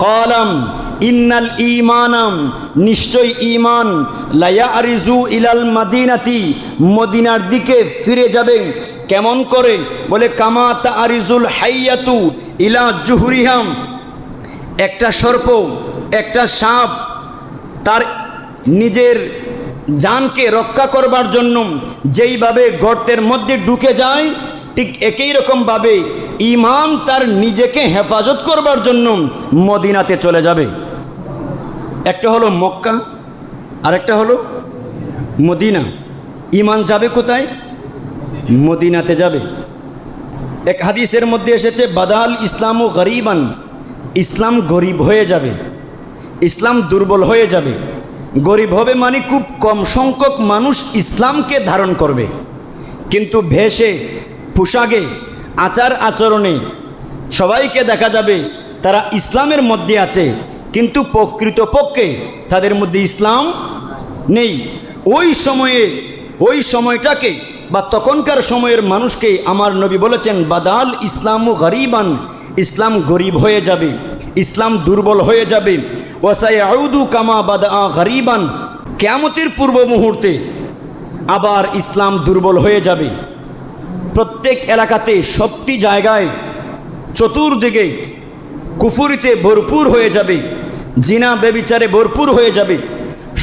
কালাম ইন্নাল ঈমানাম, নিশ্চয় ঈমান, লা ইয়ারিজু ইলাল মাদিনাতি, মদিনার দিকে ফিরে যাবে। কেমন করে? বলে কামা তারিজুল হাইয়াতু ইলা জুহরিহাম, একটা সর্প, একটা সাপ তার নিজের জানকে রক্ষা করবার জন্য যেইভাবে গর্তের মধ্যে ঢুকে যায়, ঠিক একই রকমভাবে ঈমান তার নিজেকে হেফাজত করবার জন্য মদিনাতে চলে যাবে। একটা হলো মক্কা, আরেকটা হলো মদিনা। ঈমান যাবে কোথায়? মদিনাতে যাবে। এক হাদিসের মধ্যে এসেছে বাদাল ইসলামু গরিবান, ইসলাম গরিব হয়ে যাবে, ইসলাম দুর্বল হয়ে যাবে। গরিব হবে মানে খুব কম সংখ্যক মানুষ ইসলামকে ধারণ করবে, কিন্তু ভেষে পোশাকে আচার আচরণে সবাইকে দেখা যাবে তারা ইসলামের মধ্যে আছে, কিন্তু প্রকৃতপক্ষে তাদের মধ্যে ইসলাম নেই। ওই সময়টাকে বা তখনকার সময়ের মানুষকে আমার নবী বলেছেন বাদাল ইসলামু গরিবান, ইসলাম গরিব হয়ে যাবে, ইসলাম দুর্বল হয়ে যাবে। ওয়াসায়াউদু কামা বাদা গরিবান, কিয়ামতের পূর্ব মুহূর্তে আবার ইসলাম দুর্বল হয়ে যাবে। প্রত্যেক এলাকাতে, সবটি জায়গায় চতুর্দিকে কুফরিতে ভরপুর হয়ে যাবে, জিনা বেবিচারে ভরপুর হয়ে যাবে,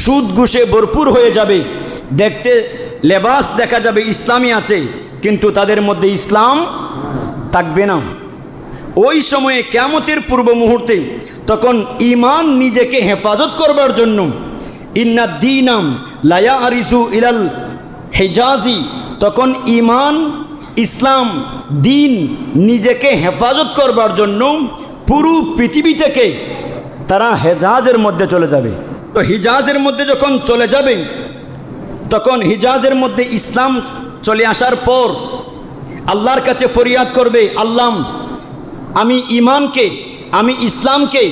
সুদ ঘুষে ভরপুর হয়ে যাবে। দেখতে লেবাস দেখা যাবে ইসলামী আছে, কিন্তু তাদের মধ্যে ইসলাম থাকবে না। ওই সময়ে কিয়ামতের পূর্ব মুহূর্তে তখন ঈমান নিজেকে হেফাজত করবার জন্য ইন্না দীনাম লা ইয়ারিজু ইলাল হিজাজি, তখন ঈমান, ইসলাম, দিন নিজেকে হেফাজত করবার জন্য পুরো পৃথিবী থেকে তারা হেজাজের মধ্যে চলে যাবে। তো হিজাজের মধ্যে যখন চলে যাবে, তখন হিজাজের মধ্যে ইসলাম চলে আসার পর আল্লাহর কাছে ফরিয়াদ করবে, আল্লাহ আমি ঈমানকে, আমি ইসলামকে,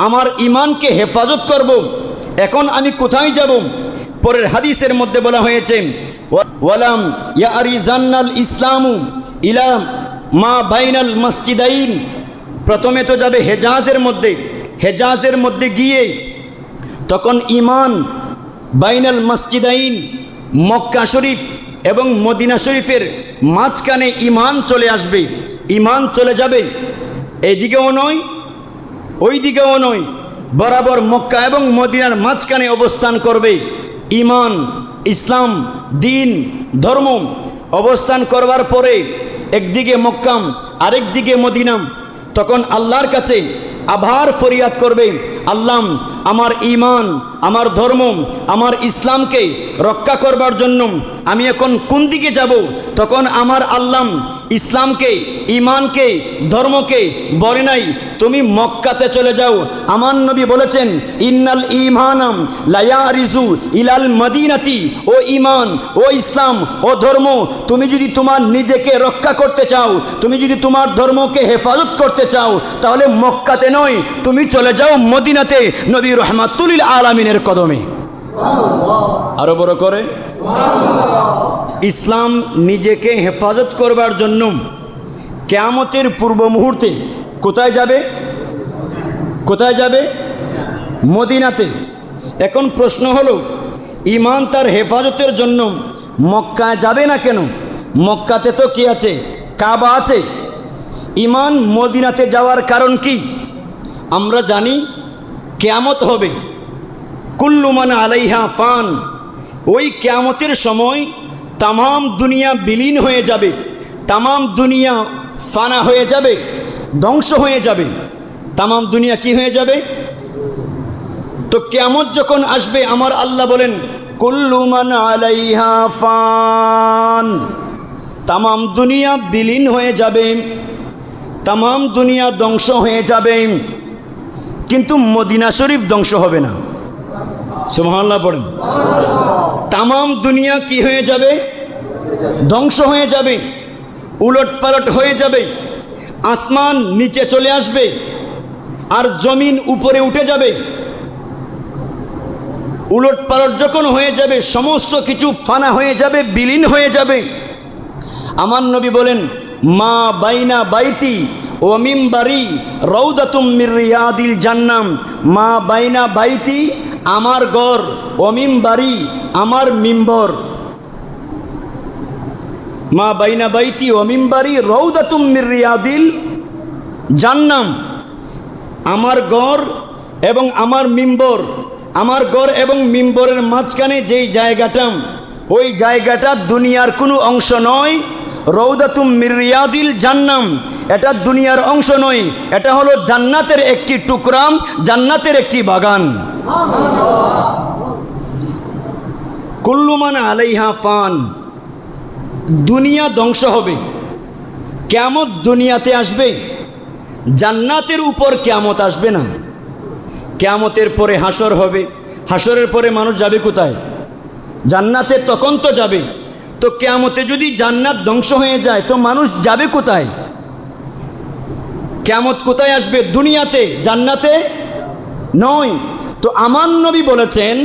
আমার ঈমানকে হেফাজত করব, এখন আমি কোথায় যাব? পরের হাদিসের মধ্যে বলা হয়েছে ওয়ালাম ইয়ারিজান্নাল ইসলামু ইলা মা বাইনাল মসজিদাইন, প্রথমে তো যাবে হেজাজের মধ্যে, হেজাজের মধ্যে গিয়ে তখন ঈমান বাইনাল মসজিদাইন, মক্কা শরীফ এবং মদিনা শরীফের মাঝখানে ঈমান চলে আসবে, ঈমান চলে যাবে। এইদিকেও নয় ওই দিকেও নয়, বরাবর মক্কা এবং মদিনার মাঝখানে অবস্থান করবে। ঈমান, ইসলাম, দিন, ধর্ম অবস্থান করবার পরে একদিকে মক্কাম আরেক দিকে মদিনাম, তখন আল্লাহর কাছে আবার ফরিয়াদ করবে, আল্লাহ আমার ঈমান, আমার ধর্ম, আমার ইসলামকে রক্ষা করবার জন্য আমি এখন কোন দিকে যাব? তখন আমার আল্লাহ ইসলামকে, ঈমানকে, ধর্মকে বলে নাই তুমি মক্কাতে চলে যাও। আমার নবী বলেছেন ইন্নাল ঈমানাম লা ইয়ারিজু ইলাল মদিনাতি, ও ঈমান, ও ইসলাম, ও ধর্ম, তুমি যদি তোমার নিজেকে রক্ষা করতে চাও, তুমি যদি তোমার ধর্মকে হেফাজত করতে চাও, তাহলে মক্কাতে নয়, তুমি চলে যাও মদিনাতে, নবী রাহমাতুল লিল আলামিনের কদমে। আরো বড় করে ইসলাম নিজেকে হেফাজত করবার জন্য কিয়ামতের পূর্ব মুহূর্তে কোথায় যাবে? কোথায় যাবে? মদিনাতে। এখন প্রশ্ন হলো, ঈমান তার হেফাজতের জন্য মক্কায় যাবে না কেন? মক্কাতে তো কি আছে? কাবা আছে। ঈমান মদিনাতে যাওয়ার কারণ কি? আমরা জানি কিয়ামত হবে, কুল্লু মান আলাইহা ফান, ওই কিয়ামতের সময় তামাম দুনিয়া বিলীন হয়ে যাবে, তামাম দুনিয়া ফানা হয়ে যাবে, ধ্বংস হয়ে যাবে। তামাম দুনিয়া কি হয়ে যাবে? তো কিয়ামত যখন আসবে আমার আল্লাহ বলেন কুল্লু মান আলাইহা ফান, তামাম দুনিয়া বিলীন হয়ে যাবে, তামাম দুনিয়া ধ্বংস হয়ে যাবে, কিন্তু মদিনা শরীফ ধ্বংস হবে না। সুবহানাল্লাহ পড়েন। তামাম দুনিয়া কি হয়ে যাবে? ধ্বংস হয়ে যাবে, উলট পালট হয়ে যাবে, আসমান নিচে চলে আসবে আর জমিন উপরে উঠে যাবে। উলট পালট যখন হয়ে যাবে, সমস্ত কিছু ফানা হয়ে যাবে, বিলীন হয়ে যাবে। আমার নবী বলেন মা বাইনা বাইতি ওয়া মিম্বারি রাউদাতুম মির রিয়াদিল জান্নাম, মা বাইনা বাইতি আমার ঘর, ওয়া মিম্বারি আমার মিম্বর, মা বাইনা বাইতি ওয়া মিম্বারি রাউদাতুম মির রিয়াদিল জান্নাম, আমার ঘর এবং আমার মিম্বর, আমার ঘর এবং মিম্বরের মাঝখানে যেই জায়গাটা, ওই জায়গাটা দুনিয়ার কোনো অংশ নয়। রৌদাতুম মির রিয়াদিল জান্নাম, এটা দুনিয়ার অংশ নয়, এটা হলো জান্নাতের একটি টুকরাম, জান্নাতের একটি বাগান। কুল্লু মান আলাইহা ফান, দুনিয়া ধ্বংস হবে, কিয়ামত দুনিয়াতে আসবে, জান্নাতের উপর কিয়ামত আসবে না। কিয়ামতের পরে হাসর হবে, হাসরের পরে মানুষ যাবে কোথায়? জান্নাতে তখন তো যাবে। তো কিয়ামতে যদি জান্নাত ধ্বংস হয়ে যায় তো মানুষ যাবে কোথায়? কিয়ামত কোথায় আসবে? দুনিয়াতে, জান্নাতে নয়। তো আমার নবী বলেছেন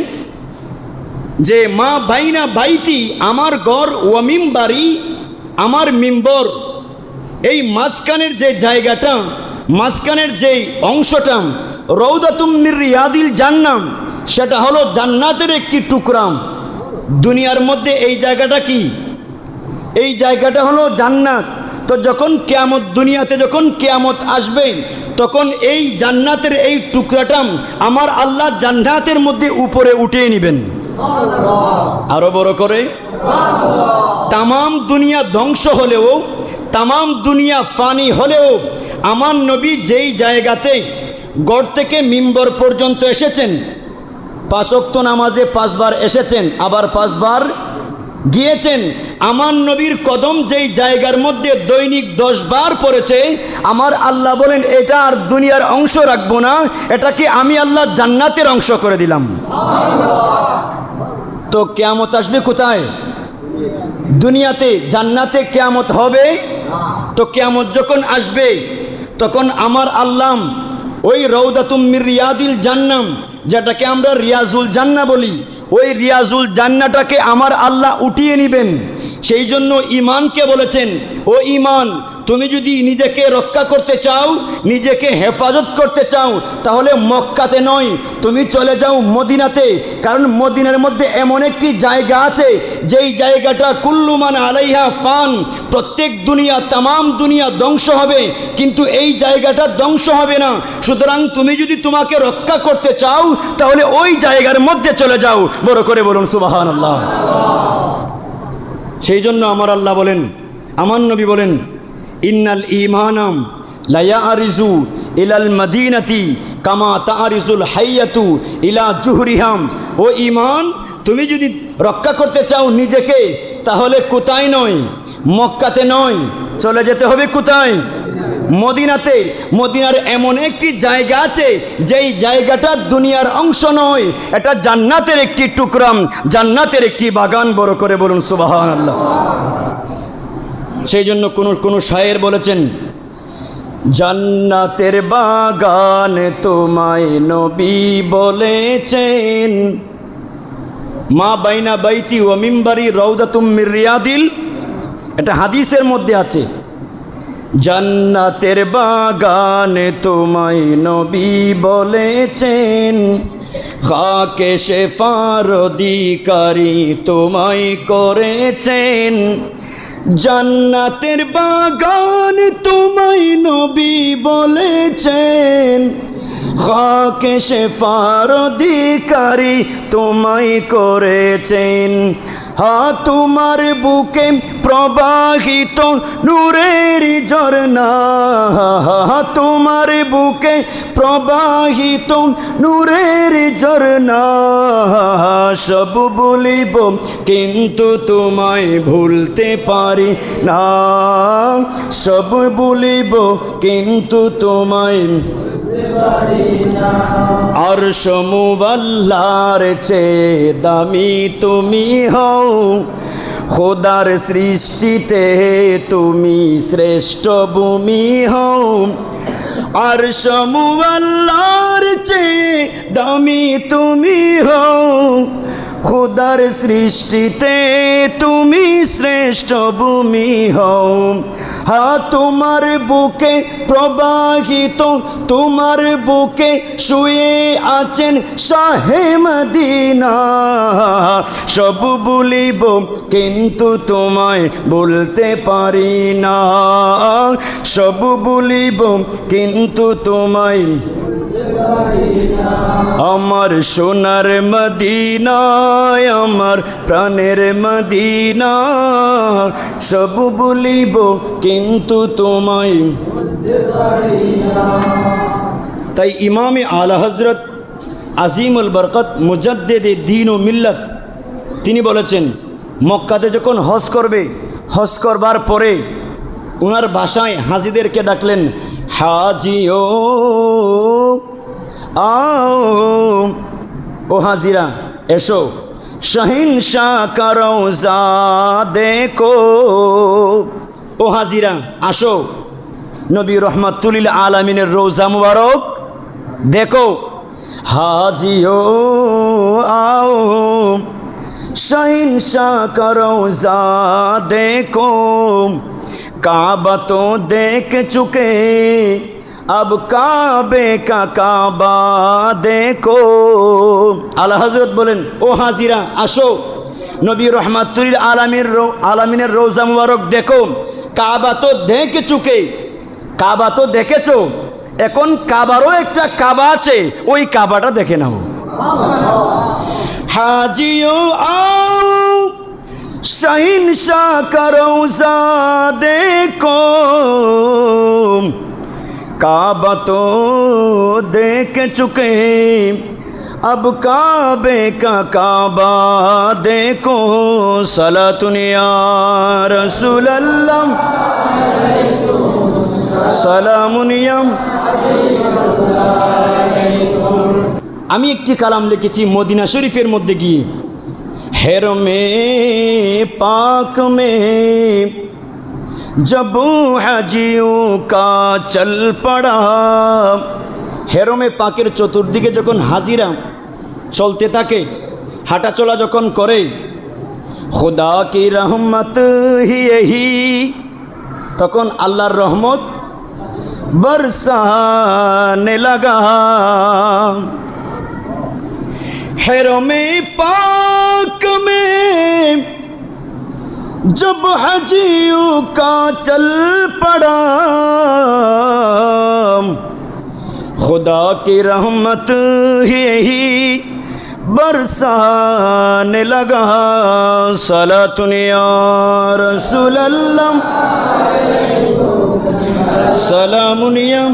যে মা বাইনা বাইতি আমার ঘর, ওয়া মিম্বারি আমার মিম্বর, এই মাঝখানের যে জায়গাটা, মাঝখানের যে অংশটা, রৌদাতুম মির রিয়াদিল জান্নাম, সেটা হলো জান্নাতের একটি টুকরাম। দুনিয়ার মধ্যে এই জায়গাটা কি? এই জায়গাটা হলো জান্নাত। তো যখন কিয়ামত, দুনিয়াতে যখন কিয়ামত আসবে তখন এই জান্নাতের এই টুকরাটা আমার আল্লাহ জান্নাতের মধ্যে উপরে উঠিয়ে নেবেন, আরো বড় করে। তামাম দুনিয়া ধ্বংস হলেও, তামাম দুনিয়া ফানি হলেও আমার নবী যেই জায়গাতে গড় থেকে মিম্বর পর্যন্ত এসেছেন, 5 ওয়াক্ত নামাজে 5 বার এসেছেন, আবার 5 বার গিয়েছেন। আমার নবীর কদম যেই জায়গার মধ্যে দৈনিক 10 বার পড়েছে, আমার আল্লাহ বলেন এটা আর দুনিয়ার অংশ রাখবো না, এটাকে আমি আল্লাহ জান্নাতের অংশ করে দিলাম। তো কিয়ামত আসবে কোথায়? দুনিয়াতে। জান্নাতে কিয়ামত হবে। তো কিয়ামত যখন আসবে তখন আমার আল্লাহ ওই রৌদাতুম মির রিয়াদিল জান্নাম, যেটাকে আমরা রিয়াজুল জান্নাহ বলি, ওই রিয়াজুল জান্নাটাকে আমার আল্লাহ উঠিয়ে নেবেন। সেই জন্য ঈমানকে বলেছেন, ও ঈমান, তুমি যদি নিজেকে রক্ষা করতে চাও, নিজেকে হেফাজত করতে চাও, তাহলে মক্কাতে নয়, তুমি চলে যাও মদিনাতে। কারণ মদিনার মধ্যে এমন একটি জায়গা আছে যেই জায়গাটা কুল্লু মান আলাইহা ফান, প্রত্যেক দুনিয়া, তামাম দুনিয়া ধ্বংস হবে, কিন্তু এই জায়গাটা ধ্বংস হবে না। সুতরাং তুমি যদি তোমাকে রক্ষা করতে চাও তাহলে ওই জায়গার মধ্যে চলে যাও। বড় করে বলুন সুবহানাল্লাহ। সেই জন্য আমার আল্লাহ বলেন, আমার নবী বলেন, ইন্নাল ঈমানাম লা ইয়ারিজু ইলাল মাদিনাতি কামা তারিজুল হাইয়াতু ইলা জুহরিহাম। ও ঈমান, তুমি যদি রক্ষা করতে চাও নিজেকে, তাহলে কোথায় নয়? মক্কাতে নয়, চলে যেতে হবে কোথায়? মদিনাতে। মদিনার এমন একটি জায়গা আছে যেই জায়গাটা দুনিয়ার অংশ নয়, এটা জান্নাতের একটি টুকরাম, জান্নাতের একটি বাগান। বড় করে বলুন সুবহানাল্লাহ। সেই জন্য কোন শায়ের বলেছেন, জান্নাতের বাগান তোমায় নবী বলেছেন, মা বাইনা বাইতি ওয়া মিম্বারি রাউদাতুম মির রিয়াদিল, এটা হাদিসের মধ্যে আছে। জান্নাতের বাগান তোমায় নবী বলেছেন, খাকে শেফার অধিকারী তোমায় করেছেন। জান্নাতের বাগান তোমায় নবী বলেছেন, খাকে শেফার অধিকারী তোমায় করেছেন। হা তোমার বুকে প্রবাহিত নূরের ঝরনা, তোমার বুকে প্রবাহিত নূরের ঝরনা। সব বলিব কিন্তু তোমায় ভুলতে পারি না, সব বলিব কিন্তু তোমায় আরশ মুআল্লার চেয়ে দামি তুমি হও, খোদার সৃষ্টিতে তুমি শ্রেষ্ঠ ভূমি হও। আরশ মুআল্লার চেয়ে দামি তুমি হও, খুদার সৃষ্টিতে তুমি শ্রেষ্ঠ ভূমি হও। হা তোমার বুকে প্রবাহিত, তোমার বুকে শুয়ে আছেন শাহে মদিনা। সব বলিব কিন্তু তোমায় বলতে পারি না, সব বলিব কিন্তু তোমায়। আমার সোনার মদিনায়, আমার প্রাণের মদিনা, সব বলিব কিন্তু তোমায়। তাই ইমামে আলা হজরত আজিমুল বরকত মুজাদ্দিদে দ্বীন ও মিল্লাত তিনি বলেছেন, মক্কাতে যখন হজ করবে, হজ করবার পরে ওনার বাসায় হাজিদেরকে ডাকলেন, হাজিও আও, ও হাজিরা এসো, শাহিনশাহ কা রওজা দেখো। ও হাজিরা আসো, নবী রহমাতুল লিল আলামিনের রওজা মুবারক দেখো। হাজিও आओ, शहंशाह का रोज़ा देखो। काबा तो देख चुके, अब काबे का काबा देखो। आला हजरत बोलें, ओ हाजिरा आसो, नबी रहमतुल आलमीনের রওজা মুবারক দেখো। কাবা তো দেখে চুকে, কাবা তো দেখেছো, এখন কাবারও একটা কাবা আছে, ওই কাবাটা দেখে নাও। হাজিও आओ, शहंशाह का रोज़ा देखो। काबा तो देख चुके, अब काबे का काबा देखो। सलातुन या रसूल अल्लाह, सलामुन या। আমি একটি কালাম লিখেছি মদিনা শরীফের মধ্যে গিয়ে, হেরমে पाक में जब हाजियों का चल पड़ा। হেরমে পাকের চতুর্দিকে যখন হাজিরা চলতে থাকে, হাঁটা চলা যখন করে, खुदा की रहमत ही यही, তখন আল্লাহর রহমত बरसाने लगा। हेरमे पाक में जब हाजियों का चल पड़ा, खुदा की रहमत ही बरसाने लगा। सलातुन या रसूल अल्लाह, सलामुन या।